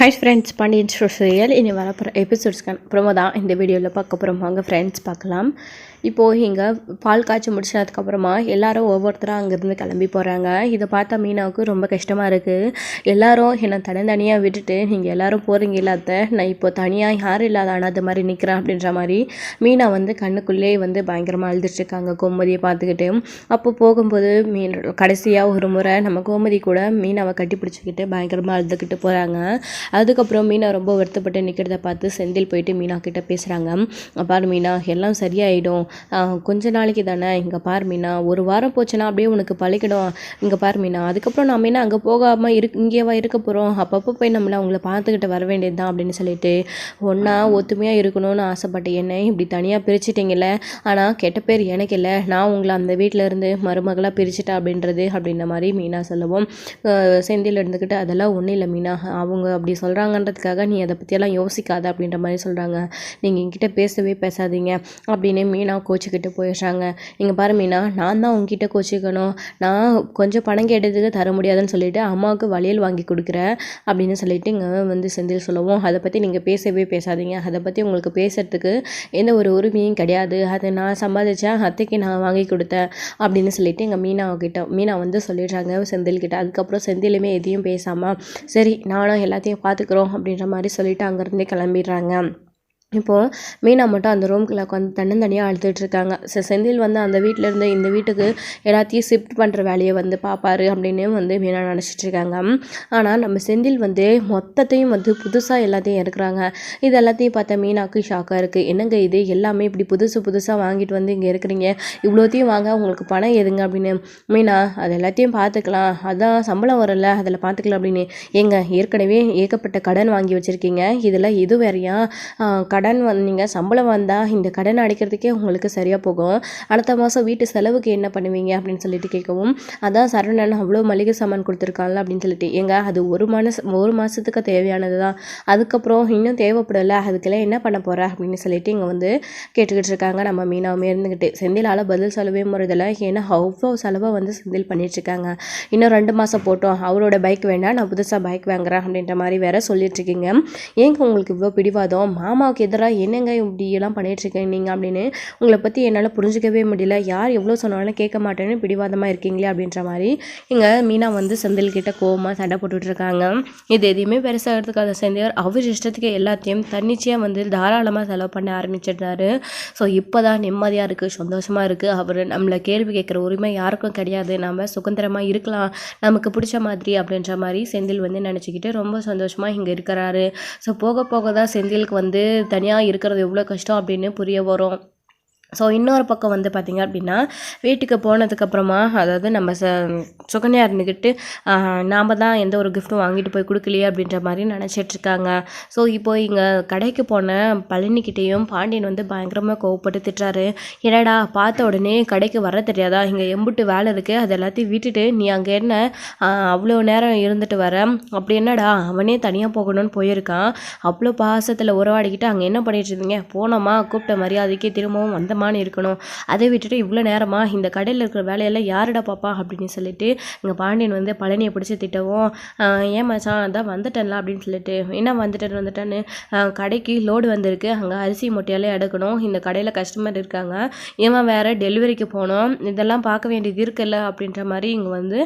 Hi friends, Pandian store serial இனி வரப்போகிற எபிசோட்ஸ்க்கு அப்புறமா தான் இந்த வீடியோவில் பார்க்க போகிறோம். வாங்க ஃப்ரெண்ட்ஸ் பார்க்கலாம். இப்போது இங்கே பால் காய்ச்சி முடிச்சதுக்கப்புறமா எல்லாரும் ஒவ்வொருத்தராக அங்கேருந்து கிளம்பி போகிறாங்க. இதை பார்த்தா மீனாவுக்கு ரொம்ப கஷ்டமாக இருக்குது. எல்லாரும் என்னை தனியாக விட்டுட்டு நீங்கள் எல்லோரும் போகிறீங்க இல்லாத நான் இப்போ தனியாக யாரும் இல்லாத அனாத மாதிரி நிற்கிறேன் அப்படின்ற மாதிரி மீனா வந்து கண்ணுக்குள்ளே வந்து பயங்கரமாக அழுதுட்டுருக்காங்க கோமதியை பார்த்துக்கிட்டு. அப்போ போகும்போது கடைசியாக ஒரு முறை நம்ம கோமதி கூட மீனாவை கட்டி பிடிச்சிக்கிட்டு பயங்கரமாக அழுதுகிட்டு போகிறாங்க. அதுக்கப்புறம் மீனா ரொம்ப வருத்தப்பட்டு நிற்கிறத பார்த்து செந்தில் போயிட்டு மீனா கிட்டே பேசுகிறாங்க. பாரு மீனா, எல்லாம் சரியாயிடும், கொஞ்ச நாளைக்கு தானே, இங்கே பார் மீனா, ஒரு வாரம் போச்சுன்னா அப்படியே உனக்கு பழகிடும், இங்கே பார் மீனா, அதுக்கப்புறம் நம்ம என்ன அங்கே போகாமல் இங்கேவா இருக்க போகிறோம், அப்பப்போ போய் நம்மளை அவங்கள பார்த்துக்கிட்டு வர வேண்டியது தான் அப்படின்னு சொல்லிட்டு ஒன்றா ஒத்துமையாக இருக்கணும்னு ஆசைப்பட்டு என்னை இப்படி தனியாக பிரிச்சுட்டிங்கல்ல, ஆனால் கெட்ட பேர் எனக்கு இல்லை, நான் உங்களை அந்த வீட்டில் இருந்து மருமகளாக பிரிச்சுட்டேன் அப்படின்ற மாதிரி மீனா சொல்லுவோம். செந்தில் இருந்துக்கிட்டு அதெல்லாம் ஒன்றும் இல்லை மீனா, அவங்க அப்படி சொல்கிறாங்கன்றதுக்காக நீ அதை பற்றியெல்லாம் யோசிக்காத அப்படின்ற மாதிரி சொல்கிறாங்க. நீங்கள் என்கிட்ட பேசவே பேசாதீங்க அப்படின்னு மீனா கோச்சிக்கிட்டு போயிடுறாங்க. இங்கே பாரு மீனா, நான் தான் உங்ககிட்ட கோச்சிக்கணும், நான் கொஞ்சம் பணம் கேட்டதுக்கு தர முடியாதுன்னு சொல்லிட்டு அம்மாவுக்கு வளையல் வாங்கி கொடுக்குறேன் அப்படின்னு சொல்லிட்டு இங்கே வந்து செந்தில் சொல்லுவோம். அதை பற்றி நீங்கள் பேசவே பேசாதீங்க, அதை பற்றி உங்களுக்கு பேசுகிறதுக்கு எந்த ஒரு உரிமையும் கிடையாது, அதை நான் சம்பாதிச்சேன், அத்தைக்கு நான் வாங்கி கொடுத்தேன் அப்படின்னு சொல்லிட்டு எங்கள் மீனா வந்து சொல்லிடுறாங்க செந்தில்கிட்ட. அதுக்கப்புறம் செந்திலுமே எதையும் பேசாமல் சரி நானும் எல்லாத்தையும் பார்த்துக்குறோம் அப்படின்ற மாதிரி சொல்லிட்டு அங்கேருந்தே கிளம்பிடுறாங்க. இப்போது மீனா மட்டும் அந்த ரூம்குள்ளே உட்காந்து தன்னந்தனியாக அழுதுட்டுருக்காங்க. செந்தில் வந்து அந்த வீட்டிலேருந்து இந்த வீட்டுக்கு எல்லாத்தையும் ஷிஃப்ட் பண்ணுற வேலையை வந்து பார்ப்பாரு அப்படின்னு வந்து மீனா நினச்சிட்ருக்காங்க. ஆனால் நம்ம செந்தில் வந்து மொத்தத்தையும் வந்து புதுசாக எல்லாத்தையும் இருக்கிறாங்க. இது எல்லாத்தையும் பார்த்தா மீனாவுக்கு ஷாக்காக இருக்குது. என்னங்க இது எல்லாமே இப்படி புதுசாக வாங்கிட்டு வந்து இங்கே இருக்கிறீங்க, இவ்வளோத்தையும் வாங்க, உங்களுக்கு பணம் எதுங்க அப்படின்னு. மீனா, அது எல்லாத்தையும் பார்த்துக்கலாம், அதான் சம்பளம் வரல அதில் பார்த்துக்கலாம் அப்படின்னு. ஏற்கனவே ஏகப்பட்ட கடன் வாங்கி வச்சுருக்கீங்க, இதில் இது வேறையா, கடன் நீங்கள் சம்பளம் வந்தால் இந்த கடன் அடைக்கிறதுக்கே உங்களுக்கு சரியாக போகும், அடுத்த மாதம் வீட்டு செலவுக்கு என்ன பண்ணுவீங்க அப்படின்னு சொல்லிட்டு கேட்கவும், அதான் சரவணன் அவ்வளோ மளிகை சாமான் கொடுத்துருக்காங்கல்ல அப்படின்னு சொல்லிட்டு, அது ஒரு மாதத்துக்கு தேவையானது தான், அதுக்கப்புறம் இன்னும் தேவைப்படலை, அதுக்கெல்லாம் என்ன பண்ண போகிற அப்படின்னு சொல்லிட்டு இங்கே வந்து கேட்டுக்கிட்டு இருக்காங்க. நம்ம மீனாவுமே இருந்துக்கிட்டு செந்திலால் பதில் சொல்லவே முறதில்லை. ஏன்னா அவ்வளோ செலவை வந்து செந்தில் பண்ணிட்டுருக்காங்க. இன்னும் 2 மாதம் போட்டோம், அவரோட பைக் வேண்டாம், நான் புதுசாக பைக் வாங்குறேன் அப்படின்ற மாதிரி வேற சொல்லிட்டுருக்கீங்க. ஏங்க உங்களுக்கு இவ்வளோ பிடிவாதம், மாமாவுக்கு எதிராக என்னங்க இப்படியெல்லாம் பண்ணிகிட்ருக்கேன் நீங்கள் அப்படின்னு உங்களை பற்றி என்னால் புரிஞ்சிக்கவே முடியல, யார் எவ்வளோ சொன்னாலும் கேட்க மாட்டேன்னு பிடிவாதமாக இருக்கீங்களே அப்படின்ற மாதிரி இங்கே மீனா வந்து செந்தில்கிட்ட கோவமாக சண்டை போட்டுட்ருக்காங்க. இது எதையுமே பெருசாக எடுத்துக்காத செந்தில் அவர் இஷ்டத்துக்கு எல்லாத்தையும் தன்னிச்சையாக வந்து தாராளமாக செலவு பண்ண ஆரம்பிச்சிடுறாரு. ஸோ இப்போ தான் நிம்மதியாக இருக்குது, சந்தோஷமாக இருக்குது. அவர் நம்மளை கேள்வி கேட்குற உரிமை யாருக்கும் கிடையாது, நம்ம சுதந்திரமாக இருக்கலாம் நமக்கு பிடிச்ச மாதிரி அப்படின்ற மாதிரி செந்தில் வந்து நினச்சிக்கிட்டு ரொம்ப சந்தோஷமாக இங்கே இருக்கிறாரு. ஸோ போக போக தான் செந்திலுக்கு வந்து தனியாக இருக்கிறது எவ்வளோ கஷ்டம் அப்படின்னு புரிய வரும். ஸோ இன்னொரு பக்கம் வந்து பார்த்திங்க அப்படின்னா வீட்டுக்கு போனதுக்கப்புறமா, அதாவது நம்ம சுகன்யா இருந்துக்கிட்டு நாம் தான் எந்த ஒரு கிஃப்ட்டும் வாங்கிட்டு போய் கொடுக்கலையே அப்படின்ற மாதிரி நினச்சிட்ருக்காங்க. ஸோ இப்போ இங்கே கடைக்கு போன பழனிக்கிட்டேயும் பாண்டியன் வந்து பயங்கரமாக கோவப்பட்டு திட்டுறாரு. என்னடா பார்த்த உடனே கடைக்கு வர தெரியாதா, இங்கே எம்புட்டு வேலை இருக்குது, அது எல்லாத்தையும் விட்டுட்டு நீ அங்கே என்ன அவ்வளோ நேரம் இருந்துட்டு வர, அப்படி என்னடா அவனே தனியாக போகணும்னு போயிருக்கான், அவ்வளோ பாசத்தில் உறவாடிக்கிட்டு அங்கே என்ன பண்ணிட்டு இருந்தீங்க, போனோமா கூப்பிட்ட மரியாதைக்கு திரும்பவும் வந்த இருக்கணும், அதை விட்டுட்டு இவ்வளோ நேரமாக இந்த கடையில் இருக்கிற வேலையெல்லாம் யாருடா பாப்பா அப்படின்னு சொல்லிட்டு இங்கே பாண்டியன் வந்து பழனியை பிடிச்சி திட்டவும், ஏன் மச்சான் அதான் வந்துட்டேன்ல அப்படின்னு சொல்லிட்டு, என்ன வந்துட்டேன்னு கடைக்கு லோடு வந்திருக்கு, அங்கே அரிசி மூட்டையாலே எடுக்கணும், இந்த கடையில் கஸ்டமர் இருக்காங்க, ஏமா வேறு டெலிவரிக்கு போனோம், இதெல்லாம் பார்க்க வேண்டியது இருக்குல்ல அப்படின்ற மாதிரி இங்கே வந்து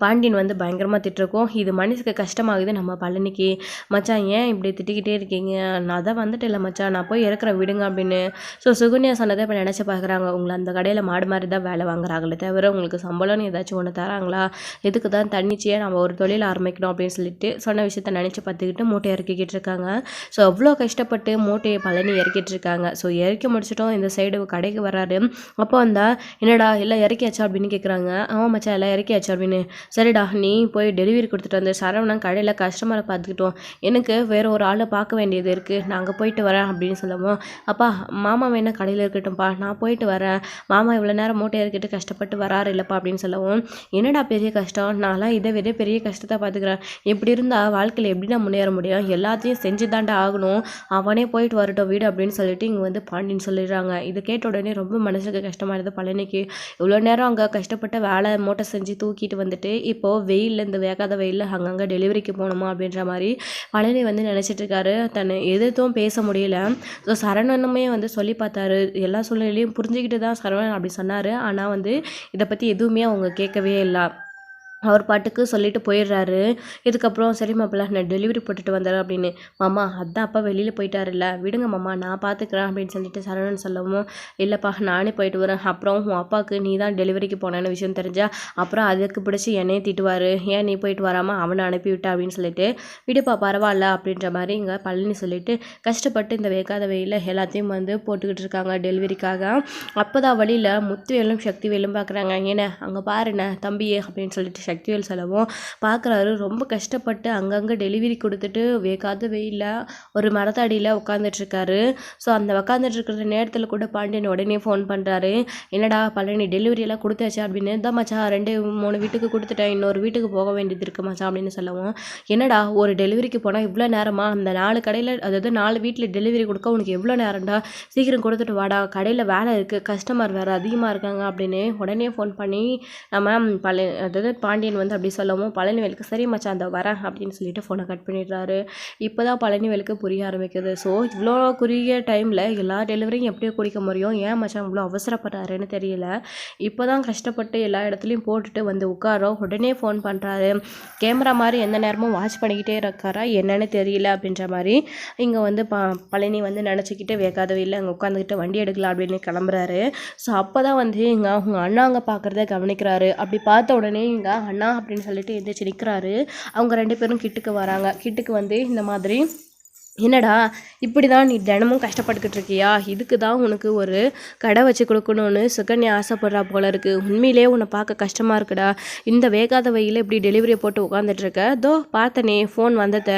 பாண்டியன் வந்து பயங்கரமாக திட்டிருக்கோம். இது மனசுக்கு கஷ்டமாகுது நம்ம பழனிக்கு. மச்சான் ஏன் இப்படி திட்டிக்கிட்டே இருக்கீங்க, நான் தான் வந்துட்டு இல்லை மச்சான், நான் போய் இறக்குற விடுங்க அப்படின்னு. ஸோ சுகன்யா சொன்னதை இப்போ நினச்சி பார்க்குறாங்க, உங்களை அந்த கடையில் மாடு மாதிரி தான் வேலை வாங்குறாங்களே தவிர உங்களுக்கு சம்பளம்னு ஏதாச்சும் ஒன்று தராங்களா, எதுக்கு தான் தன்னிச்சையாக நம்ம ஒரு தொழில் ஆரம்பிக்கணும் அப்படின்னு சொல்லிட்டு சொன்ன விஷயத்த நினச்சி பார்த்துக்கிட்டு மூட்டையை இறக்கிக்கிட்டு இருக்காங்க. ஸோ அவ்வளோ கஷ்டப்பட்டு மூட்டையை பழனி இறக்கிட்டு இருக்காங்க. ஸோ இறக்கி முடிச்சிட்டோம், இந்த சைடு கடைக்கு வராரு. அப்போ வந்தால் என்னடா எல்லாம் இறக்கியாச்சா அப்படின்னு கேட்குறாங்க. ஆமாம் மச்சான் எல்லாம் இறக்கியாச்சு அப்படின்னு. சரிடா நீ போய் டெலிவரி கொடுத்துட்டு வந்து சரவணன் கடையில் கஸ்டமரை பார்த்துக்கிட்டோம், எனக்கு வேறு ஒரு ஆளை பார்க்க வேண்டியது இருக்குது, நான் அங்கே போயிட்டு வரேன் அப்படின்னு சொல்லுவோம். அப்பா மாமா வேணா கடையில் இருக்கட்டும்ப்பா, நான் போயிட்டு வரேன், மாமா இவ்வளோ நேரம் மூட்டை இறக்கிட்டு கஷ்டப்பட்டு வராரு இல்லைப்பா அப்படின்னு சொல்லவும், என்னடா பெரிய கஷ்டம், நான்லாம் இதை விட பெரிய கஷ்டத்தை பார்த்துக்கிறேன், இப்படி இருந்தால் வாழ்க்கையில் எப்படி நான் முன்னேற முடியும், எல்லாத்தையும் செஞ்சு தாண்டா ஆகணும், அவனே போயிட்டு வரட்டும் வீடு அப்படின்னு சொல்லிட்டு இங்கே வந்து பாண்டின்னு சொல்லிடுறாங்க. இது கேட்ட உடனே ரொம்ப மனசுக்கு கஷ்டமாக இருக்குது பழனிக்கு. இவ்வளோ நேரம் அங்கே கஷ்டப்பட்ட வேலை மூட்டை செஞ்சு தூக்கிட்டு வந்துட்டு வந்துட்டு இப்போது வெயிலில் இந்த வேகாத வெயிலில் அங்கங்கே டெலிவரிக்கு போகணுமா அப்படின்ற மாதிரி பழனி வந்து நினச்சிட்ருக்காரு. தன்னை எதுவும் பேச முடியல. ஸோ சரவணனுமே வந்து சொல்லி பார்த்தாரு. எல்லா சூழ்நிலையும் புரிஞ்சுக்கிட்டு தான் சரவணன் அப்படி சொன்னார். ஆனால் வந்து இதை பற்றி எதுவுமே அவங்க கேட்கவே இல்லை. அவர் பாட்டுக்கு சொல்லிட்டு போயிடுறாரு. இதுக்கப்புறம் சரி மாப்பிள்ள நான் டெலிவரி போட்டுட்டு வந்துடுறேன் அப்படின்னு. மாமா அதான் அப்பா வெளியில் போயிட்டாருல்ல, விடுங்க மாமா நான் பார்த்துக்கிறேன் அப்படின்னு சொல்லிட்டு சரவணன் சொல்லவும், இல்லைப்பா நானே போயிட்டு வரேன். அப்புறம் உன் அப்பாவுக்கு நீ தான் டெலிவரிக்கு போனேன்னு விஷயம் தெரிஞ்சா அப்புறம் அதுக்கு பிடிச்சி என்னையே திட்டுவார். ஏன் நீ போயிட்டு வராமல் அவனை அனுப்பிவிட்ட அப்படின்னு சொல்லிட்டு, விடுப்பா பரவாயில்ல அப்படின்ற மாதிரி இங்கே பழனி சொல்லிட்டு கஷ்டப்பட்டு இந்த வேகாத வெயில எல்லாத்தையும் வந்து போட்டுக்கிட்டு இருக்காங்க டெலிவரிக்காக. அப்போ தான் வழியில் முத்துவேலும் சக்திவேலும் பார்க்குறாங்க. ஏன்னா அங்கே பாருண்ணே தம்பியே அப்படின்னு சொல்லிட்டு சக்திவேல் செலவும் பார்க்குறாரு. ரொம்ப கஷ்டப்பட்டு அங்கங்கே டெலிவரி கொடுத்துட்டு வேகாத வெயிலில் ஒரு மரத்தடியில் உட்காந்துட்ருக்காரு. ஸோ அந்த உட்காந்துட்ருக்கிற நேரத்தில் கூட பாண்டியன் உடனே ஃபோன் பண்ணுறாரு. என்னடா பழனி டெலிவரியெல்லாம் கொடுத்தாச்சு அப்படின்னு. தான் மச்சான் 2-3 வீட்டுக்கு கொடுத்துட்டேன், இன்னொரு வீட்டுக்கு போக வேண்டியது இருக்கு மச்சான் அப்படின்னு சொல்லவும், என்னடா ஒரு டெலிவரிக்கு போனால் இவ்வளோ நேரமா, அந்த 4 கடையில் அதாவது 4 வீட்டில் டெலிவரி கொடுக்க உனக்கு எவ்வளோ நேரம்டா, சீக்கிரம் கொடுத்துட்டு வாடா, கடையில் வேலை இருக்குது, கஸ்டமர் வேறு அதிகமாக இருக்காங்க அப்படின்னு உடனே ஃபோன் பண்ணி நம்ம அதாவது பாண்டியன் வந்து அப்படி சொல்லவும் பழனிவேலுக்கு சரி மச்சான் அந்த வரேன் அப்படின்னு சொல்லிட்டு ஃபோனை கட் பண்ணிடுறாரு. இப்போ தான் பழனிவேலுக்கு புரிய ஆரம்பிக்குது. ஸோ இவ்வளோ குறுகிய டைமில் எல்லா டெலிவரியும் எப்படி குடிக்க முடியும், ஏன் மச்சான் இவ்வளோ அவசரப்படுறாருன்னு தெரியல. இப்போ தான் கஷ்டப்பட்டு எல்லா இடத்துலையும் போட்டுட்டு வந்து உட்காரோம். உடனே ஃபோன் பண்ணுறாரு. கேமரா மாதிரி எந்த நேரமும் வாட்ச் பண்ணிக்கிட்டே இருக்காரா என்னன்னு தெரியல அப்படின்ற மாதிரி இங்கே வந்து பழனி வந்து நினச்சிக்கிட்டு வேகாத இல்லை அங்கே உட்காந்துக்கிட்டு வண்டி எடுக்கலாம் அப்படின்னு கிளம்புறாரு. ஸோ அப்போ தான் வந்து இங்கே அவங்க அண்ணா அங்கே பார்க்குறத கவனிக்கிறாரு. அப்படி பார்த்த உடனே இங்கே அண்ணா அப்படின்னு சொல்லிட்டு எந்திரிச்சு நிற்கிறாரு. அவங்க 2 பேரும் கிட்டுக்கு வராங்க. கிட்டுக்கு வந்து இந்த மாதிரி, என்னடா இப்படி தான் நீ தினமும் கஷ்டப்பட்டுக்கிட்டு இருக்கியா, இதுக்கு தான் உனக்கு ஒரு கடை வச்சு கொடுக்கணும்னு சுகன்யா ஆசைப்படுறா போல இருக்குது, உண்மையிலே உன்னை பார்க்க கஷ்டமாக இருக்குடா, இந்த வேகாத வெயில இப்படி டெலிவரியை போட்டு உட்காந்துட்ருக்க, தோ பார்த்தனே ஃபோன் வந்தத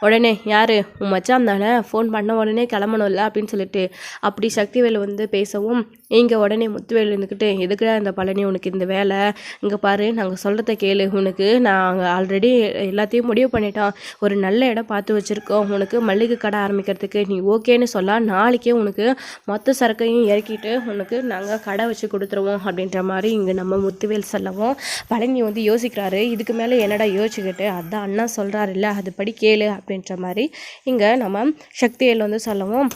உடனே யார் உன் மச்சான் தானே, ஃபோன் பண்ண உடனே கிளம்பணும்ல அப்படின்னு சொல்லிட்டு அப்படி சக்திவேல் வந்து பேசவும், இங்கே உடனே முத்துவேல் இருந்துக்கிட்டு எதுக்குடா இந்த பழனி உனக்கு இந்த வேலை, இங்கே பாரு நாங்கள் சொல்கிறத கேளு, உனக்கு நாங்கள் ஆல்ரெடி எல்லாத்தையும் முடிவு பண்ணிட்டோம், ஒரு நல்ல இடம் பார்த்து வச்சுருக்கோம், உனக்கு மல்லிகை கடை ஆரம்பிக்கிறதுக்கு நீ ஓகேன்னு சொல்ல நாளைக்கே உனக்கு மொத்த சரக்கையும் இறக்கிட்டு உனக்கு நாங்கள் கடை வச்சு கொடுத்துருவோம் அப்படின்ற மாதிரி இங்கே நம்ம முத்துவேல் சொல்லவும் பழனி வந்து யோசிக்கிறாரு. இதுக்கு மேலே என்னடா யோசிச்சுக்கிட்டு, அதான் அண்ணா சொல்கிறாரு இல்லை அதுபடி கேளு அப்படின்ற மாதிரி இங்கே நம்ம சக்திவேல் வந்து சொல்லவும்,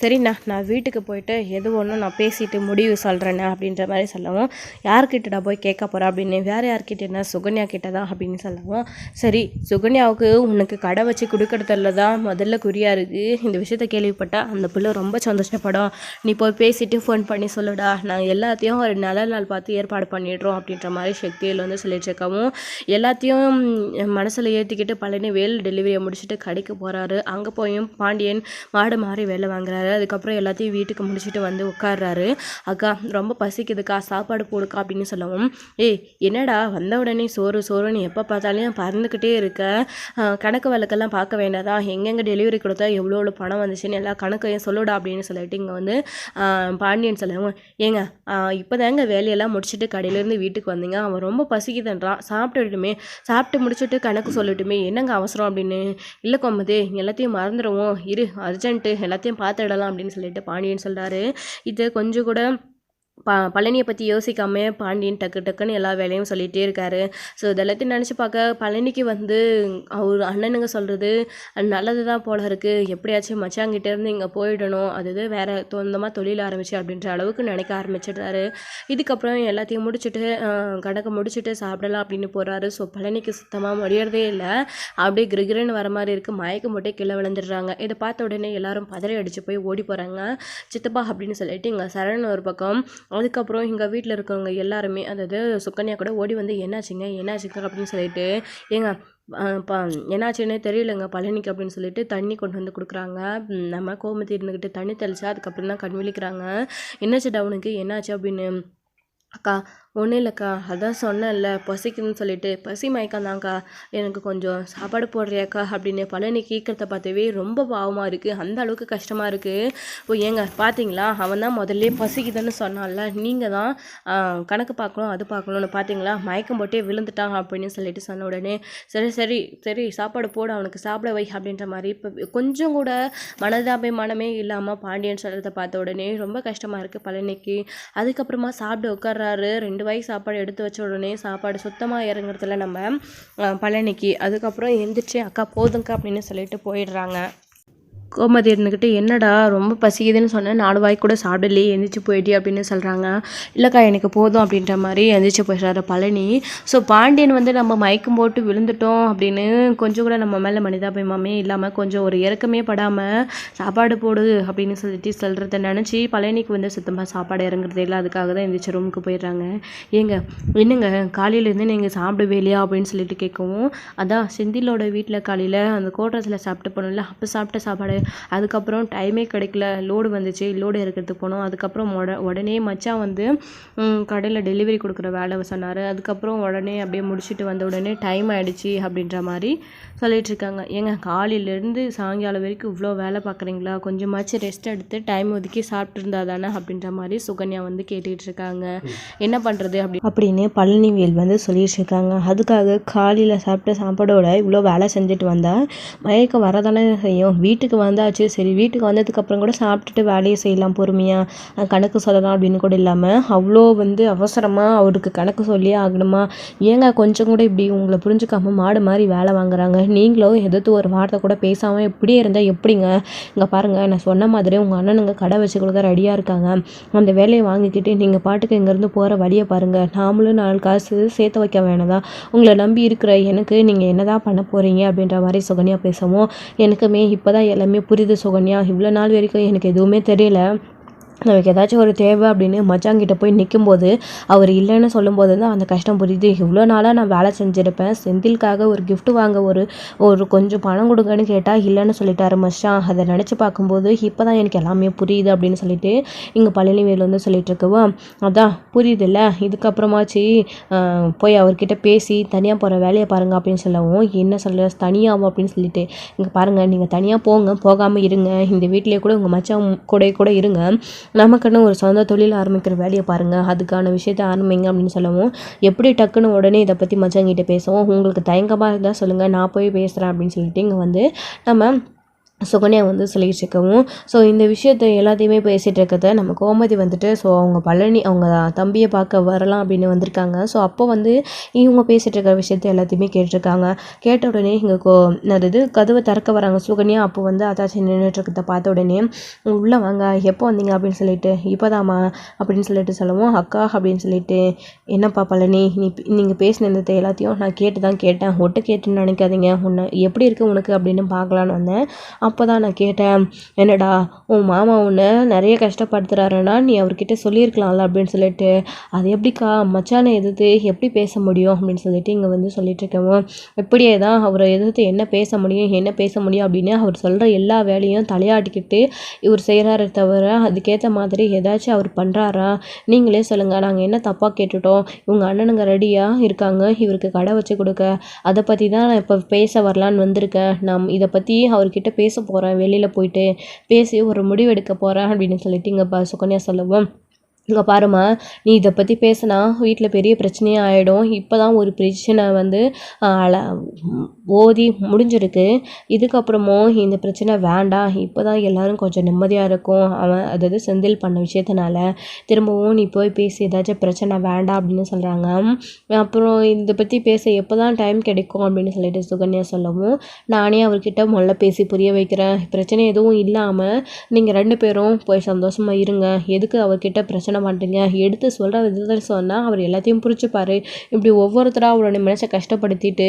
சரிண்ணா நான் வீட்டுக்கு போயிட்டு எது ஒன்றும் நான் பேசிட்டு முடிவு சொல்கிறேண்ணே அப்படின்ற மாதிரி சொல்லவும், யார்கிட்டடா போய் கேட்க போகிறேன் அப்படின்னு, வேறு யார்கிட்டனா சுகன்யா கிட்ட தான் அப்படின்னு சொல்லவும், சரி சுகன்யாவுக்கு உனக்கு கடை வச்சு கொடுக்கறதுல தான் முதல்ல குறியாக இருக்குது, இந்த விஷயத்த கேள்விப்பட்டால் அந்த பிள்ளை ரொம்ப சந்தோஷப்படும், நீ போய் பேசிவிட்டு ஃபோன் பண்ணி சொல்லுடா, நாங்கள் எல்லாத்தையும் ஒரு நல்ல நாள் பார்த்து ஏற்பாடு பண்ணிடுறோம் அப்படின்ற மாதிரி சக்திவேல் வந்து சொல்லிட்டு இருக்கவும், எல்லாத்தையும் மனசில் ஏற்றிக்கிட்டு பழனிவேல் டெலிவரியை முடிச்சுட்டு கடைக்கு போகிறாரு. அங்கே போயும் பாண்டியன் மாடு மாறி வேலை வாங்குறாரு. அதுக்கப்புறம் எல்லாத்தையும் வீட்டுக்கு முடிச்சுட்டு வந்து உட்கார்றாரு. அக்கா ரொம்ப பசிக்குதுக்கா சாப்பாடு போடுக்கா அப்படின்னு சொல்லவும், ஏய் என்னடா வந்த உடனே சோறு சோறுன்னு எப்போ பார்த்தாலும் பறந்துக்கிட்டே இருக்க, கணக்கு வழக்கெல்லாம் பார்க்க வேண்டாதா, எங்கெங்கே டெலிவரி கொடுத்தா எவ்வளோ பணம் வந்துச்சுன்னு எல்லா கணக்கையும் சொல்லுடா அப்படின்னு சொல்லிட்டு இங்கே வந்து பாண்டியன் சொல்லவும், ஏங்க இப்போ தாங்க வேலையெல்லாம் முடிச்சுட்டு கடையிலேருந்து வீட்டுக்கு வந்தீங்க, அவன் ரொம்ப பசிக்குதுன்றான், சாப்பிட்டுட்டுமே சாப்பிட்டு முடிச்சுட்டு கணக்கு சொல்லட்டுமே, என்னங்க அவசரம் அப்படின்னு, இல்லை கொம்பதே எல்லாத்தையும் மறந்துடுவோம் இரு அர்ஜென்ட்டு எல்லாத்தையும் பார்த்துடலாம் அப்படின்னு சொல்லிட்டு பாண்டியன் சொல்கிறாரு. இது கொஞ்சம் கூட பழனியை பற்றி யோசிக்காம பாண்டியன் டக்கு டக்குன்னு எல்லா வேலையும் சொல்லிகிட்டே இருக்காரு. ஸோ இதெல்லாத்தையும் நினச்சி பார்க்க பழனிக்கு வந்து அவர் அண்ணனுங்க சொல்கிறது நல்லது தான் போல இருக்குது, எப்படியாச்சும் மச்சாங்கிட்டேருந்து இங்கே போயிடணும், அது வேறு சொந்தமாக தொழில் ஆரம்பிச்சு அப்படின்ற அளவுக்கு நினைக்க ஆரம்பிச்சிடுறாரு. இதுக்கப்புறம் எல்லாத்தையும் முடிச்சுட்டு கணக்கை முடிச்சுட்டு சாப்பிடலாம் அப்படின்னு போகிறாரு. ஸோ பழனிக்கு சுத்தமாக முடியறதே இல்லை, அப்படியே கிரிகிரன்னு வர மாதிரி இருக்குது, மயக்கம் போட்டே கீழே விழுந்துடுறாங்க. இதை பார்த்த உடனே எல்லாரும் பதறி அடித்து போய் ஓடி போகிறாங்க. சித்தப்பா அப்படின்னு சொல்லிட்டு இங்கே சரண் ஒரு பக்கம், அதுக்கப்புறம் எங்கள் வீட்டில் இருக்கிறவங்க எல்லாருமே அதாவது சுகன்யா கூட ஓடி வந்து என்னாச்சுங்க அப்படின்னு சொல்லிட்டு, ஏங்க என்னாச்சுன்னு தெரியலங்க பழனிக்கு அப்படின்னு சொல்லிட்டு தண்ணி கொண்டு வந்து கொடுக்குறாங்க. நம்ம கோமதி இருந்துக்கிட்டு தண்ணி தெளிச்சா அதுக்கப்புறம் தான் கண் விழிக்கிறாங்க. என்னாச்சு டவுனுக்கு என்னாச்சு அப்படின்னு, அக்கா ஒன்றும் இல்லைக்கா அதான் சொன்னேன்ல பசிக்குதுன்னு சொல்லிட்டு, பசி மயக்கம் தான்க்கா, எனக்கு கொஞ்சம் சாப்பாடு போடுறியாக்கா அப்படின்னு பழனி கேட்குறத பார்த்தவே ரொம்ப பாவமாக இருக்குது, அந்த அளவுக்கு கஷ்டமாக இருக்குது. இப்போ ஏங்க பார்த்தீங்களா அவன் தான் முதல்ல பசிக்குதுன்னு சொன்னான்ல, நீங்கள் தான் கணக்கு பார்க்கணும் அது பார்க்கணும்னு பார்த்தீங்களா, மயக்கம் போட்டே விழுந்துட்டாங்க அப்படின்னு சொல்லிட்டு சொன்ன உடனே, சரி சரி சரி சாப்பாடு போட அவனுக்கு சாப்பிட வை அப்படின்ற மாதிரி இப்போ கொஞ்சம் கூட மனதாபிமானமே இல்லாமல் பாண்டியன் சொல்கிறத பார்த்த உடனே ரொம்ப கஷ்டமாக இருக்குது பழனிக்கு. அதுக்கப்புறமா சாப்பிட உட்கார்றாரு. 2 2 வாய் சாப்பாடு எடுத்து வச்ச உடனே சாப்பாடு சுத்தமாக இறங்குறதில்ல நம்ம பழனிக்கு. அதுக்கப்புறம் எந்திரிச்சு அக்கா போதுங்க்கா அப்படின்னு சொல்லிட்டு போயிடுறாங்க. கோமதி இருந்துக்கிட்டு என்னடா ரொம்ப பசிக்குதுன்னு சொன்னேன், 4 வாய் கூட சாப்பிடலையே, எந்திரிச்சு போயிட்டே அப்படின்னு சொல்கிறாங்க. இல்லைக்கா எனக்கு போதும் அப்படின்ற மாதிரி எந்திரிச்சு போயிடுறாரு பழனி. ஸோ பாண்டியன் வந்து நம்ம மயக்கம் போட்டு விழுந்துட்டோம் அப்படின்னு கொஞ்சம் கூட நம்ம மேலே மனிதாபிமானமே இல்லாமல் கொஞ்சம் ஒரு இறக்கமே படாமல் சாப்பாடு போடு அப்படின்னு சொல்லிட்டு சொல்கிறத நினச்சி பழனிக்கு வந்து சுத்தமாக சாப்பாடு இறங்குறதே இல்லை. அதுக்காக தான் எந்திரிச்சு ரூமுக்கு போயிடுறாங்க. ஏங்க என்னங்க காலையிலேருந்து நீங்கள் சாப்பிடவே இல்லையா அப்படின்னு சொல்லிட்டு கேட்கவும், அதான் செந்திலோட வீட்டில் காலையில் அந்த கோட்டரத்தில் சாப்பிட்டு போனோம்ல, அப்போ சாப்பிட்ட சாப்பாடு. அதுக்கப்புறம் டைமே கிடைக்கல, லோடு வந்துச்சு, லோடு இறக்கிறதுக்கு போனோம். அதுக்கப்புறம் உடனே மச்சான் வந்து கடையில் டெலிவரி கொடுக்குற வேலை சொன்னார். அதுக்கப்புறம் உடனே அப்படியே முடிச்சுட்டு வந்த உடனே டைம் ஆகிடுச்சி அப்படின்ற மாதிரி சொல்லிட்டு இருக்காங்க. ஏங்க காலையிலேருந்து சாயங்காலம் வரைக்கும் இவ்வளோ வேலை பார்க்குறீங்களா, கொஞ்சமாச்சும் ரெஸ்ட் எடுத்து டைம் ஒதுக்கி சாப்பிட்டு இருந்தா தானே அப்படின்ற மாதிரி சுகன்யா வந்து கேட்டுட்டு இருக்காங்க. என்ன பண்ணுறது அப்படின்னு பழனிவேல் வந்து சொல்லிட்டு இருக்காங்க. அதுக்காக காலையில் சாப்பிட்ட சாப்பாடோட இவ்வளோ வேலை செஞ்சுட்டு வந்தால் மயக்கம் வரதானே செய்யும். வீட்டுக்கு வந்தாச்சு, சரி வீட்டுக்கு வந்ததுக்கப்புறம் கூட சாப்பிட்டுட்டு வேலையை செய்யலாம், பொறுமையாக கணக்கு சொல்லலாம் அப்படின்னு கூட இல்லாமல் அவ்வளோ வந்து அவசரமாக அவருக்கு கணக்கு சொல்லியே ஆகணுமா? ஏங்க கொஞ்சம் கூட இப்படி உங்களை புரிஞ்சுக்காம மாடு மாதிரி வேலை வாங்குறாங்க. நீங்களும் எதிர்த்து ஒரு வார்த்தை கூட பேசாமல் இப்படியே இருந்தால் எப்படிங்க? இங்கே பாருங்கள், நான் சொன்ன மாதிரி உங்கள் அண்ணனுங்க கடை வச்சு கொடுக்க ரெடியாக இருக்காங்க. அந்த வேலையை வாங்கிக்கிட்டு நீங்கள் பாட்டுக்கு இங்கேருந்து போகிற வழியை பாருங்கள். நாமளும் 4 காசு சேர்த்து வைக்க வேணாதான்? உங்களை நம்பி இருக்கிற எனக்கு நீங்கள் என்னதான் பண்ண போகிறீங்க அப்படின்ற மாதிரி சுகன்யா பேசவும், எனக்குமே இப்போ தான் எல்லாமே புரியுது சுகன்யா. இவ்வளோ நாள் வரைக்கும் எனக்கு எதுவுமே தெரியல. நமக்கு ஏதாச்சும் ஒரு தேவை அப்படின்னு மச்சாங்கிட்ட போய் நிற்கும்போது அவர் இல்லைன்னு சொல்லும்போது தான் அந்த கஷ்டம் புரியுது. இவ்வளோ நாளாக நான் வேலை செஞ்சுருப்பேன், செந்திலுக்காக ஒரு கிஃப்ட் வாங்க ஒரு கொஞ்சம் பணம் கொடுங்கன்னு கேட்டால் இல்லைன்னு சொல்லிட்டாரு மச்சான். அதை நினச்சி பார்க்கும்போது இப்போ தான் எனக்கு எல்லாமே புரியுது அப்படின்னு சொல்லிட்டு இங்கே பழனிவேல் வந்து சொல்லிட்டு இருக்கவா, அதான் புரியுதுல்ல, இதுக்கப்புறமாச்சு போய் அவர்கிட்ட பேசி தனியாக போகிற வேலையை பாருங்கள் அப்படின்னு சொல்லவும், என்ன சொல்ல தனியாகும் அப்படின்னு சொல்லிட்டு, இங்கே பாருங்கள் நீங்கள் தனியாக போங்க, போகாமல் இருங்க, இந்த வீட்டிலே கூட உங்கள் மச்சான் கூட இருங்க, நமக்குன்னு ஒரு சொந்த தொழில் ஆரம்பிக்கிற வேலையை பாருங்கள், அதுக்கான விஷயத்தை ஆரம்பிங்க அப்படின்னு சொல்லவும், எப்படி டக்குன்னு உடனே இதை பற்றி மச்சாங்கிட்ட பேசவும், உங்களுக்கு தயங்கமாக இருந்தால் சொல்லுங்கள், நான் போய் பேசுகிறேன் அப்படின்னு சொல்லிட்டு இங்கே வந்து நம்ம சுகன்யா வந்து சொல்லிட்டு இருக்கவும், ஸோ இந்த விஷயத்தை எல்லாத்தையுமே பேசிகிட்டு இருக்கிறத நம்ம கோமதி வந்துட்டு ஸோ அவங்க பழனி அவங்க தம்பியை பார்க்க வரலாம் அப்படின்னு வந்திருக்காங்க. ஸோ அப்போ வந்து இவங்க பேசிகிட்டு இருக்கிற விஷயத்த எல்லாத்தையுமே கேட்டிருக்காங்க. கேட்ட உடனே இங்கே அதாவது கதவை திறக்க வராங்க சுகன்யா. அப்போ வந்து அத்தாச்சி நின்றுட்டுருக்கிறத பார்த்த உடனே உள்ளே வாங்க, எப்போ வந்தீங்க அப்படின்னு சொல்லிட்டு, இப்போதாம்மா அப்படின்னு சொல்லிட்டு சொல்லவும், அக்கா அப்படின்னு சொல்லிட்டு, என்னப்பா பழனி நீங்கள் பேசினது எல்லாத்தையும் நான் கேட்டேன், ஒட்டு கேட்டுன்னு நினைக்காதீங்க, உன்னை எப்படி இருக்குது உனக்கு அப்படின்னு பார்க்கலான்னு வந்தேன். அப்போ தான் நான் கேட்டேன், என்னடா உன் மாமா உன்னை நிறைய கஷ்டப்படுத்துகிறாருன்னா நீ அவர்கிட்ட சொல்லியிருக்கலாம்ல அப்படின்னு சொல்லிட்டு, அது எப்படிக்கா மச்சானை எதிர்த்து எப்படி பேச முடியும் அப்படின்னு சொல்லிட்டு இங்கே வந்து சொல்லிட்டு இருக்கேன். இப்படியே தான் அவரை எதிர்த்து என்ன பேச முடியும் அப்படின்னு அவர் சொல்கிற எல்லா வேலையும் தலையாட்டிக்கிட்டு இவர் செய்கிறாரே தவிர அதுக்கேற்ற மாதிரி ஏதாச்சும் அவர் பண்ணுறாரா? நீங்களே சொல்லுங்கள், நாங்கள் என்ன தப்பாக கேட்டுட்டோம்? இவங்க அண்ணனுங்க ரெடியாக இருக்காங்க இவருக்கு கடை வச்சு கொடுக்க. அதை பற்றி தான் நான் இப்போ பேச வரலான்னு வந்திருக்கேன். நான் இதை பற்றி அவர்கிட்ட பேச போகிறேன், வெளியில் போயிட்டு பேசி ஒரு முடிவு எடுக்க போகிறேன் அப்படின்னு சொல்லிட்டு இங்கே சுகன்யா சொல்லவும், இங்கே பாருமா, நீ இதை பற்றி பேசினா வீட்டில் பெரிய பிரச்சனையாக ஆகிடும். இப்போ தான் ஒரு பிரச்சனை வந்து ஓதி முடிஞ்சிருக்கு, இதுக்கப்புறமும் இந்த பிரச்சனை வேண்டாம், இப்போ தான் எல்லோரும் கொஞ்சம் நிம்மதியாக இருக்கும். அவன் அதாவது செந்தில் பண்ண விஷயத்தினால திரும்பவும் நீ போய் பேசி ஏதாச்சும் பிரச்சனை வேண்டாம் அப்படின்னு சொல்கிறாங்க. அப்புறம் இதை பற்றி பேச எப்போ தான் டைம் கிடைக்கும் அப்படின்னு சொல்லிட்டு சுகன்யா சொல்லவும், நானே அவர்கிட்ட முதல்ல பேசி புரிய வைக்கிறேன், பிரச்சனை எதுவும் இல்லாமல் நீங்கள் 2 பேரும் போய் சந்தோஷமாக இருங்க, எதுக்கு அவர்கிட்ட பிரச்சனை மாட்டீங்க, எடுத்து சொல்கிற விதத்தில் சொன்னால் அவர் எல்லாத்தையும் புரிச்சுப்பார். இப்படி ஒவ்வொருத்தராக அவரோட மனசை கஷ்டப்படுத்திட்டு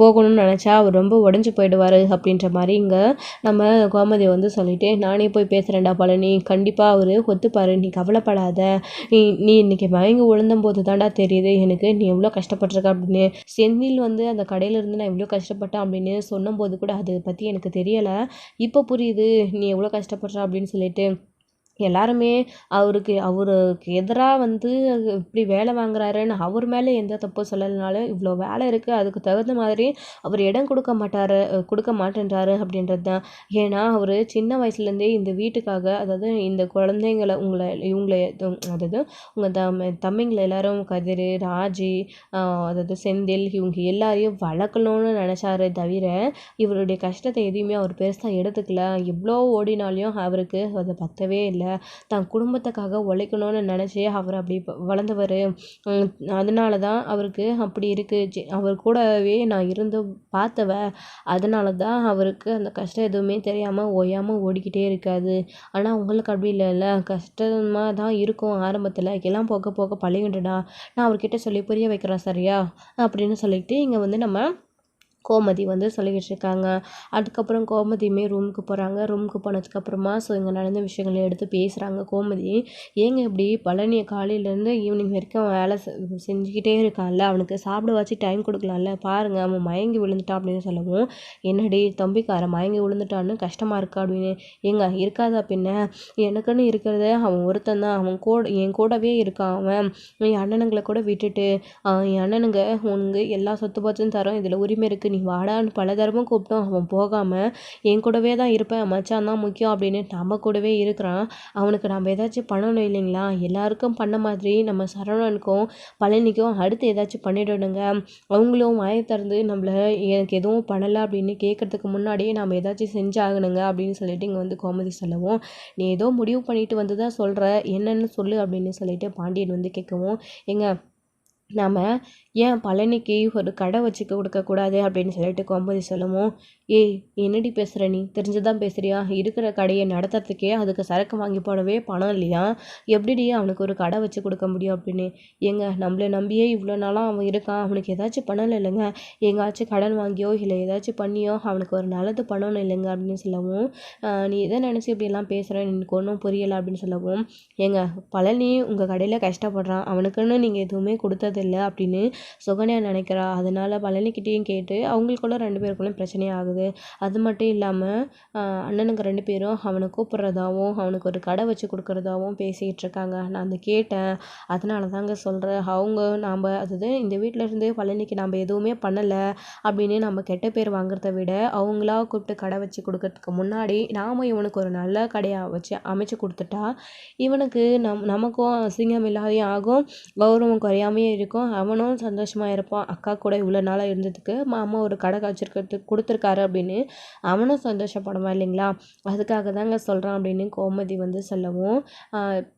போகணும்னு நினச்சா அவர் ரொம்ப உடஞ்சி போயிடுவார் அப்படின்ற மாதிரி இங்கே நம்ம கோமதி வந்து சொல்லிட்டு, நானே போய் பேசுகிறேன்டா பழனி, கண்டிப்பாக அவர் ஒத்துப்பார், நீ கவலைப்படாத, நீ இன்றைக்கி மயங்கி விழுந்தம்போது தாண்டா தெரியுது எனக்கு நீ எவ்வளோ கஷ்டப்பட்டிருக்க அப்படின்னு. செந்தில் வந்து அந்த கடையிலேருந்து நான் எவ்வளோ கஷ்டப்பட்டேன் அப்படின்னு சொன்னபோது கூட அதை பற்றி எனக்கு தெரியலை, இப்போ புரியுது நீ எவ்வளோ கஷ்டப்படுற அப்படின்னு சொல்லிட்டு. எல்லாருமே அவருக்கு எதிராக வந்து இப்படி வேலை வாங்குறாருன்னு அவர் மேலே எந்த தப்பும் சொல்லலைனாலும் இவ்வளோ வேலை இருக்குது, அதுக்கு தகுந்த மாதிரி அவர் இடம் கொடுக்க மாட்டேன்றாரு அப்படின்றது தான். ஏன்னா அவர் சின்ன வயசுலேருந்தே இந்த வீட்டுக்காக, அதாவது இந்த குழந்தைங்களை இவங்களை அதாவது உங்கள் தம்பிங்களை எல்லாரும் கதிர், ராஜி, அதாவது செந்தில், இவங்க எல்லாரையும் வளர்க்கணும்னு நினச்சாரு தவிர இவருடைய கஷ்டத்தை எதையுமே அவர் பெருசாக எடுத்துக்கல. எவ்வளோ ஓடினாலையும் அவருக்கு அதை பத்தவே இல்லை. இல்லை, தன் குடும்பத்துக்காக உழைக்கணும்னு நினச்சி அவர் அப்படி வளர்ந்தவர். அதனால தான் அவருக்கு அப்படி இருக்குது. அவர் கூடவே நான் இருந்து பார்த்தவ, அதனால தான் அவருக்கு அந்த கஷ்டம் எதுவுமே தெரியாமல் ஓயாமல் ஓடிக்கிட்டே இருக்காது. ஆனால் உங்களுக்கு அப்படி இல்லைல்ல, கஷ்டமாக தான் இருக்கும் ஆரம்பத்தில், எல்லாம் போக போக பழகிடுடா, நான் அவர்கிட்ட சொல்லி புரிய வைக்கிறேன் சரியா அப்படின்னு சொல்லிட்டு இங்கே வந்து நம்ம கோமதி வந்து சொல்லிக்கிட்டு இருக்காங்க. அதுக்கப்புறம் கோமதியுமே ரூமுக்கு போகிறாங்க. ரூமுக்கு போனதுக்கப்புறமா இங்கே நடந்த விஷயங்களை எடுத்து பேசுகிறாங்க. கோமதி, ஏங்க இப்படி பழனியை காலையிலேருந்து ஈவினிங் வரைக்கும் வேலை செஞ்சுக்கிட்டே இருக்கான்ல, அவனுக்கு சாப்பிட வச்சு டைம் கொடுக்கலாம்ல, பாருங்கள் அவன் மயங்கி விழுந்துட்டான் அப்படின்னு சொல்லவும், என்னடி தம்பிக்கார மயங்கி விழுந்துட்டான்னு கஷ்டமாக இருக்கா அப்படின்னு, ஏங்க இருக்காதா பின்ன, எனக்குன்னு இருக்கிறத அவன் ஒருத்தன் தான், அவன் என் கூடவே இருக்கான், அவன் என் அண்ணனுங்களை கூட விட்டுட்டு என் அண்ணனுங்க உனக்கு எல்லா சொத்து பத்தும் தரோம், இதில் உரிமை இருக்குது, நீ வாடான்னு பல தரமும் கூப்பிட்டோம், அவன் போகாமல் என் கூடவே தான் இருப்பேன், மச்சான் தான் முக்கியம் அப்படின்னு நம்ம கூடவே இருக்கிறான். அவனுக்கு நம்ம ஏதாச்சும் பண்ணணும் இல்லைங்களா, எல்லாருக்கும் பண்ண மாதிரி நம்ம சரவணனுக்கும் பழனிக்கும் அடுத்து ஏதாச்சும் பண்ணிடணுங்க. அவங்களும் வாயை திறந்து நம்மளை எனக்கு எதுவும் பண்ணலை அப்படின்னு கேட்கறதுக்கு முன்னாடியே நம்ம ஏதாச்சும் செஞ்சாகணுங்க அப்படின்னு சொல்லிட்டு இங்கே வந்து கோமதி சொல்லவும், நீ ஏதோ முடிவு பண்ணிட்டு வந்து தான் சொல்கிற, என்னன்னு சொல்லு அப்படின்னு சொல்லிட்டு பாண்டியன் வந்து கேட்கவும், எங்க நாம் ஏன் பழனிக்கு ஒரு கடை வச்சு கொடுக்கக்கூடாது அப்படின்னு சொல்லிட்டு கோமதி சொல்லவும், ஏய் என்னடி பேசுகிற, நீ தெரிஞ்சுதான் பேசுகிறியா, இருக்கிற கடையை நடத்துறதுக்கே அதுக்கு சரக்கு வாங்கி போடவே பணம் இல்லையா, எப்படிடி அவனுக்கு ஒரு கடை வச்சு கொடுக்க முடியும் அப்படின்னு, ஏங்க நம்மளை நம்பியே இவ்வளோ நாளாக அவன் இருக்கான், அவனுக்கு ஏதாச்சும் பண்ணலை இல்லைங்க, எங்காச்சும் கடன் வாங்கியோ இல்லை ஏதாச்சும் பண்ணியோ அவனுக்கு ஒரு நல்லது பண்ணணும் இல்லைங்க அப்படின்னு சொல்லவும், நீ எதை நினச்சி இப்படியெல்லாம் பேசுகிறேன் எனக்கு ஒன்றும் புரியலை அப்படின்னு சொல்லவும், ஏங்க பழனி உங்கள் கடையில் கஷ்டப்படுறான், அவனுக்குன்னு நீங்கள் எதுவுமே கொடுத்ததில்லை அப்படின்னு சுகன்யா நினைக்கிறா, அதனால் பழனிக்கிட்டேயும் கேட்டு அவங்களுக்குள்ள 2 பேருக்குள்ளேயும் பிரச்சனையாகுது. அது மட்டும் இல்லாமல் அண்ணனுங்க 2 பேரும் அவனை கூப்பிட்றதாவும் அவனுக்கு ஒரு கடை வச்சு கொடுக்குறதாவும் பேசிகிட்டு இருக்காங்க. நான் அதை கேட்டேன், அதனால தாங்க சொல்கிறேன், அவங்க நாம் அதாவது இந்த வீட்டில் இருந்து பழனிக்கு நம்ம எதுவுமே பண்ணலை அப்படின்னு நம்ம கெட்ட பேர் வாங்குறத விட அவங்களா கூப்பிட்டு கடை வச்சு கொடுக்கறதுக்கு முன்னாடி நாம் இவனுக்கு ஒரு நல்ல கடையாக வச்சு அமைச்சு கொடுத்துட்டா இவனுக்கு நமக்கும் அசிங்கம் இல்லாதையும் ஆகும், கௌரவம் குறையாமையே இருக்கும், அவனும் சந்தோஷமாக இருப்பான், அக்கா கூட இவ்வளோ நாளாக இருந்ததுக்கு மாமா ஒரு கடை காய்ச்சிருக்கிறதுக்கு கொடுத்துருக்காரு அப்படின்னு அவனும் சந்தோஷப்படுவான் இல்லைங்களா, அதுக்காக தாங்க சொல்கிறான் அப்படின்னு கோமதி வந்து சொல்லவும்,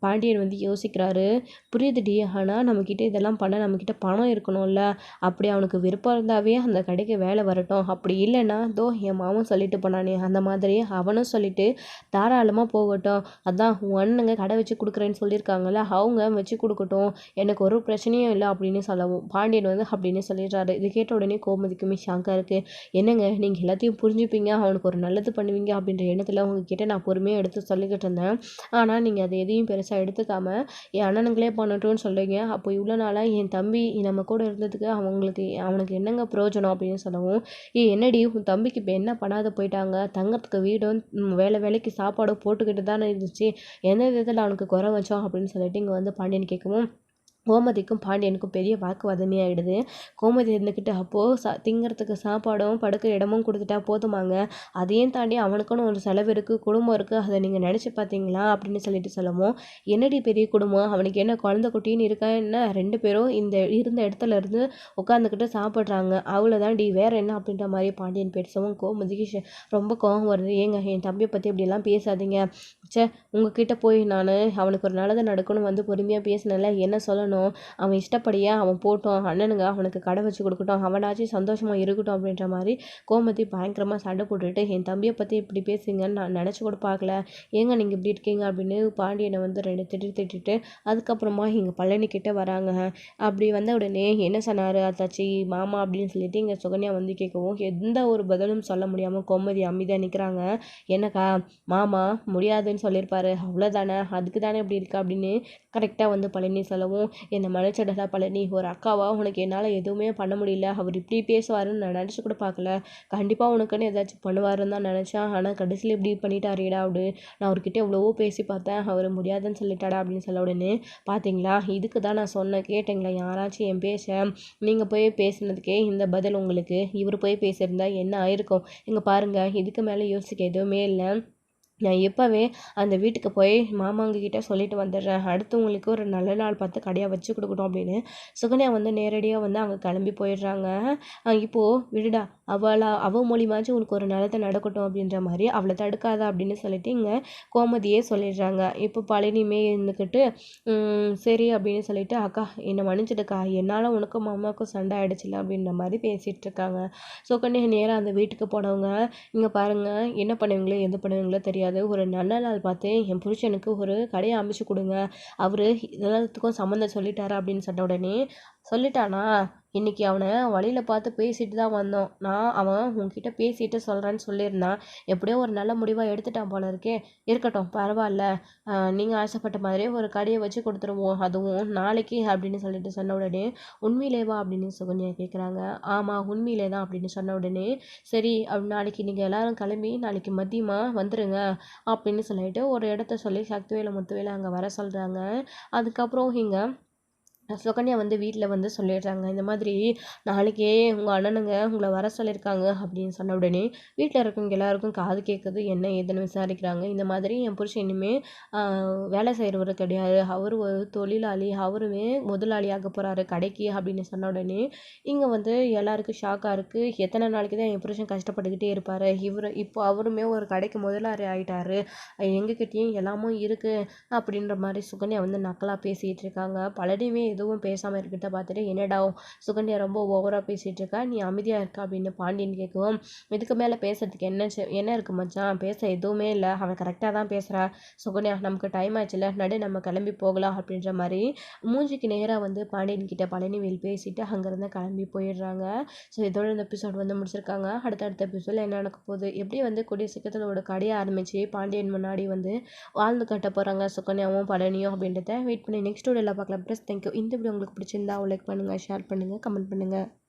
பாண்டியன் வந்து யோசிக்கிறாரு, புரியுதுடி, ஆனால் நம்மக்கிட்ட இதெல்லாம் பண்ண நம்மக்கிட்ட பணம் இருக்கணும்ல, அப்படி அவனுக்கு விருப்பம் இருந்தாவே அந்த கடைக்கு வேலை வரட்டும், அப்படி இல்லைன்னா தோ என் மாமன் சொல்லிட்டு போனானே அந்த மாதிரி அவனும் சொல்லிட்டு தாராளமாக போகட்டும், அதான் உன் அண்ணனுங்க கடை வச்சு கொடுக்குறேன்னு சொல்லியிருக்காங்கல்ல, அவங்க வச்சு கொடுக்கட்டும், எனக்கு ஒரு பிரச்சனையும் இல்லை அப்படின்னு சொல்லவும், பாண்டியன் வந்து அப்படின்னு சொல்லிடுறாரு. இது கேட்ட உடனே கோமதிக்குமே ஷாக்காக இருக்குது, என்னங்க நீங்கள் எல்லாத்தையும் புரிஞ்சுப்பீங்க, அவனுக்கு ஒரு நல்லது பண்ணுவீங்க அப்படின்ற எண்ணத்தில் உங்ககிட்ட நான் பொறுமையாக எடுத்து சொல்லிக்கிட்டு இருந்தேன், ஆனால் நீங்கள் அதை எதையும் பெருசாக எடுத்துக்காமல் என் அண்ணனுங்களே பண்ணட்டும்னு சொல்கிறீங்க, அப்போ இவ்வளோ நாளாக என் தம்பி நம்ம கூட இருந்ததுக்கு அவனுக்கு என்னங்க பிரயோஜனம் அப்படின்னு சொல்லவும், என்னடி உன் தம்பிக்கு இப்போ என்ன பண்ணாத போயிட்டாங்க, தங்கறதுக்கு வீடும் வேலைக்கு சாப்பாடும் போட்டுக்கிட்டு தானே இருந்துச்சு, எந்த விதத்தில் அவனுக்கு குறை வச்சோம் அப்படின்னு சொல்லிட்டு இங்கே வந்து பாண்டியன் கேட்கவும், கோமதிக்கும் பாண்டியனுக்கும் பெரிய வாக்குவாதமே ஆகிடுது. கோமதி இருந்துக்கிட்டு அப்போது திங்கிறதுக்கு சாப்பாடும் படுக்க இடமும் கொடுத்துட்டா போதுமாங்க, அதையும் தாண்டி அவனுக்குன்னு ஒரு செலவு இருக்குது, குடும்பம் இருக்குது, அதை நீங்கள் நினச்சி பார்த்தீங்களா அப்படின்னு சொல்லிட்டு சொல்லவும், என்னடி பெரிய குடும்பம், அவனுக்கு என்ன குழந்தை குட்டின்னு இருக்கா என்ன, 2 பேரும் இந்த இருந்த இடத்துல இருந்து உட்காந்துக்கிட்டு சாப்பிட்றாங்க, அவ்வளோதான் டி, வேறு என்ன அப்படின்ற மாதிரி பாண்டியன் பேசவும் கோமதிக்கு ரொம்ப கோபம் வருது, ஏங்க என் தம்பியை பற்றி இப்படியெல்லாம் பேசாதீங்க, உங்ககிட்ட போய் நான் அவனுக்கு ஒரு நல்லது நடக்கணும் வந்து பொறுமையாக பேசினல, என்ன சொல்லணும், அவன் இஷ்டப்படியே அவன் போட்டோம், அண்ணனுங்க அவனுக்கு கடை வச்சு கொடுக்கட்டும், அவனாச்சும் சந்தோஷமாக இருக்கட்டும் அப்படின்ற மாதிரி கோமதி பயங்கரமாக சண்டை போட்டுட்டு, என் தம்பியை பற்றி இப்படி பேசுங்கன்னு நான் நினச்சி கூட பார்க்கல, ஏங்க நீங்கள் இப்படி இருக்கீங்க அப்படின்னு பாண்டியனை வந்து 2 திட்டிட்டு அதுக்கப்புறமா இங்கே பழனிக்கிட்ட வராங்க. அப்படி வந்த உடனே என்ன சொன்னார் அத்தாச்சி மாமா அப்படின்னு சொல்லிட்டு இங்கே சுகன்யா வந்து கேட்கவும், எந்த ஒரு பதிலும் சொல்ல முடியாமல் கோமதி அமைதியாக நிற்கிறாங்க. என்னக்கா மாமா முடியாதுன்னு சொல்லியிருப்பாரு, அவ்வளோதானே, அதுக்கு தானே இப்படி இருக்கா அப்படின்னு கரெக்டாக வந்து பழனி சொல்லவும், என்னை மன்னிச்சிடடா பழனி, ஒரு அக்காவா உனக்கு என்னால் எதுவுமே பண்ண முடியல, அவர் இப்படி பேசுவாருன்னு நான் நினச்சி கூட பார்க்கல, கண்டிப்பாக உனக்குன்னு ஏதாச்சும் பண்ணுவாருன்னு தான் நினச்சேன், ஆனால் கடைசியில் இப்படி பண்ணிட்டாரேடா அப்படி, நான் அவர்கிட்ட எவ்வளவோ பேசி பார்த்தேன், அவர் முடியாதுன்னு சொல்லிட்டாடா அப்படின்னு சொல்ல உடனே, பார்த்தீங்களா இதுக்கு தான் நான் சொன்னேன், கேட்டீங்களா யாராச்சும் என் பேச, நீங்கள் போய் பேசுனதுக்கே இந்த பதில் உங்களுக்கு, இவர் போய் பேசியிருந்தா என்ன ஆயிருக்கும், இங்கே பாருங்கள் இதுக்கு மேலே யோசிக்க எதுவுமே இல்லை, நான் இப்போவே அந்த வீட்டுக்கு போய் மாமாங்க கிட்ட சொல்லிட்டு வந்துடுறேன், அடுத்தவங்களுக்கு ஒரு நல்ல நாள் பார்த்து கடையாக வச்சு கொடுக்கட்டும் அப்படின்னு சுகன்யா வந்து நேரடியாக வந்து அங்கே கிளம்பி போயிடுறாங்க. இப்போது விடுடா, அவள் மூலியமாச்சும் உனக்கு ஒரு நல்லது நடக்கட்டும் அப்படின்ற மாதிரி அவளை தடுக்காத அப்படின்னு சொல்லிட்டு இங்கே கோமதியே சொல்லிடுறாங்க. இப்போ பழனியுமே இருந்துக்கிட்டு சரி அப்படின்னு சொல்லிட்டு, அக்கா என்னை மன்னிச்சிடுக்கா, என்னால் உனக்கும் மாமாவுக்கும் சண்டை ஆயிடுச்சுல அப்படின்ற மாதிரி பேசிகிட்டு இருக்காங்க. சுகன்யா நேராக அந்த வீட்டுக்கு போனவங்க, இங்கே பாருங்கள், என்ன பண்ணுவீங்களோ எது பண்ணுவீங்களோ தெரியாது, ஒரு நல்ல நாள் பார்த்து என் புருஷனுக்கு ஒரு கடையை அமைச்சு கொடுங்க, அவர் எல்லாத்துக்கும் சம்மந்தம் சொல்லிட்டாரு அப்படின்னு சொன்ன உடனே, சொல்லிட்டானா, இன்னைக்கு அவனை வழியில் பார்த்து பேசிட்டு தான் வந்தோம், அவன் உன்கிட்ட பேசிட்டு சொல்கிறேன்னு சொல்லியிருந்தான், எப்படியோ ஒரு நல்ல முடிவாக எடுத்துட்டான் போல இருக்கே, இருக்கட்டும் பரவாயில்ல, நீங்கள் ஆசைப்பட்ட மாதிரியே ஒரு கடையை வச்சு கொடுத்துருவோம், அதுவும் நாளைக்கு அப்படின்னு சொல்லிட்டு சொன்ன உடனே, உண்மையிலேவா அப்படின்னு சுகன்யா கேட்குறாங்க. ஆமாம் உண்மையிலே தான் அப்படின்னு சொன்ன உடனே, சரி நாளைக்கு நீங்கள் எல்லாரும் கிளம்பி நாளைக்கு மதியமாக வந்துடுங்க அப்படின்னு சொல்லிட்டு ஒரு இடத்த சொல்லி சக்திவேலு முத்துவேலு அங்கே வர சொல்கிறாங்க. அதுக்கப்புறம் இங்கே சுகன்யா வந்து வீட்டில் வந்து சொல்லிடுறாங்க, இந்த மாதிரி நாளைக்கே உங்கள் அண்ணனுங்க உங்களை வர சொல்லியிருக்காங்க அப்படின்னு சொன்ன உடனே வீட்டில் இருக்கவங்க எல்லாருக்கும் காது கேட்குது, என்ன ஏதுன்னு விசாரிக்கிறாங்க. இந்த மாதிரி என் புருஷன் இனிமேல் வேலை செய்கிறவர் கிடையாது, அவர் ஒரு தொழிலாளி, அவருமே முதலாளியாக போகிறாரு கடைக்கு அப்படின்னு சொன்ன உடனே இங்கே வந்து எல்லாருக்கும் ஷாக்காக இருக்குது. எத்தனை நாளைக்கு தான் என் புருஷன் கஷ்டப்பட்டுக்கிட்டே இருப்பார், இப்போ அவருமே ஒரு கடைக்கு முதலாளி ஆகிட்டாரு, எங்ககிட்டயும் எல்லாமும் இருக்குது அப்படின்ற மாதிரி சுகன்யா வந்து நக்கலாக பேசிகிட்டு இருக்காங்க. பழனியுமே எதுவும் பேசாமல் இருக்கிறத பார்த்துட்டு, என்னடா சுகன்யா ரொம்ப ஓவராக பேசிகிட்டு இருக்கா, நீ அமைதியாக இருக்கா அப்படின்னு பாண்டியன் கேட்கவும், இதுக்கு மேலே பேசுறதுக்கு என்ன இருக்குது மச்சான், பேச எதுவுமே இல்லை, அவன் கரெக்டாக தான் பேசுகிறா, சுகன்யா நமக்கு டைம் ஆச்சுல, நம்ம கிளம்பி போகலாம் அப்படின்ற மாதிரி மூஞ்சிக்கு நேராக வந்து பாண்டியன் கிட்ட பழனிவேல் பேசிட்டு அங்கேருந்து கிளம்பி போயிடுறாங்க. ஸோ இதோட இந்த எபிசோட் வந்து முடிச்சிருக்காங்க. அடுத்த எபிசோடில் என்ன நடக்க போகுது, எப்படி வந்து கூடிய சீக்கிரத்தில் ஒரு கடையை ஆரம்பித்து பாண்டியன் முன்னாடி வந்து வாழ்ந்து கட்ட போகிறாங்க சுகன்யாவும் பழனியும் அப்படின்றத வெயிட் பண்ணி நெக்ஸ்ட் வீடியோவில் பார்க்கலாம். Plus thank you. இந்த வீடியோ உங்களுக்கு பிடிச்சிருந்தா லைக் பண்ணுங்கள், ஷேர் பண்ணுங்கள், கமெண்ட் பண்ணுங்கள்.